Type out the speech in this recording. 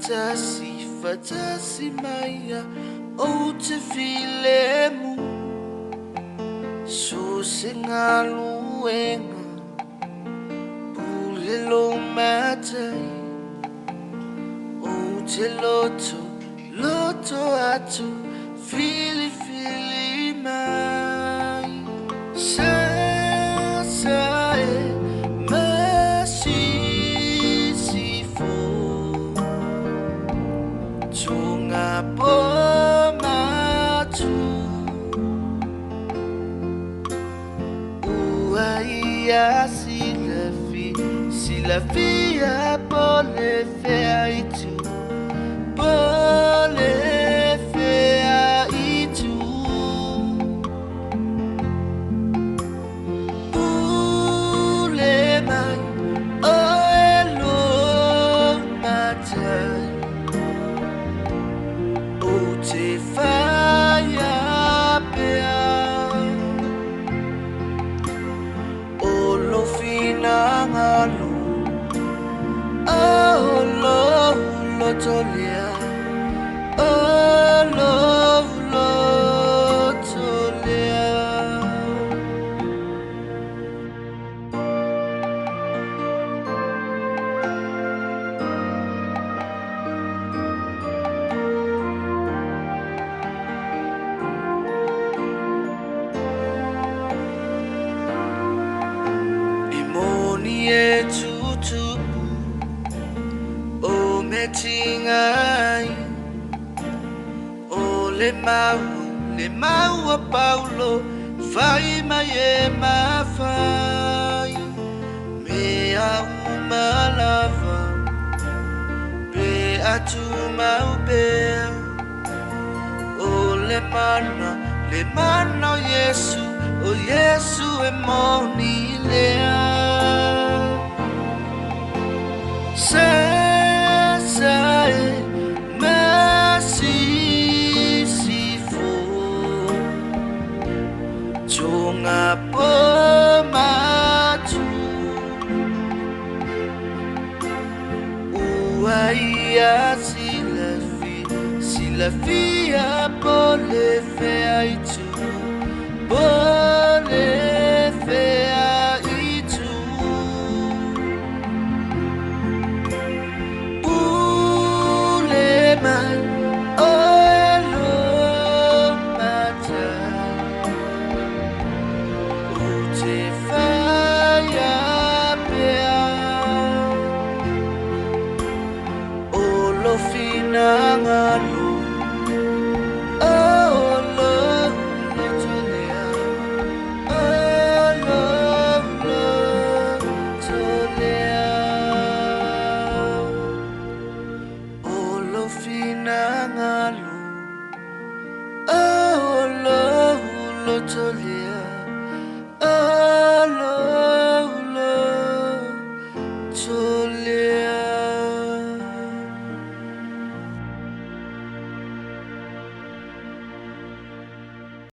fatasi maya o te filemu so se ngaluenga pulelo matai o te loto atu fili mai sa e Tunga pomatu Uaia silafia pole fea itu Pole fea itu Pule mai oelo matai te whaia pea o lo fina ngalo lo tolea lo tolea tutupu o me tingai o le mau a Paulo fai mai e mawhai me au malava pe atu mau bea o le mana o Yesu e moni lea Sae masifo Tunga pomatu Uaia silafia pole fea itu Pole fea itu mai oelo matai o te whaia pea o lo fina ngalo lo tolea lo tolea fina ngalo lo tolea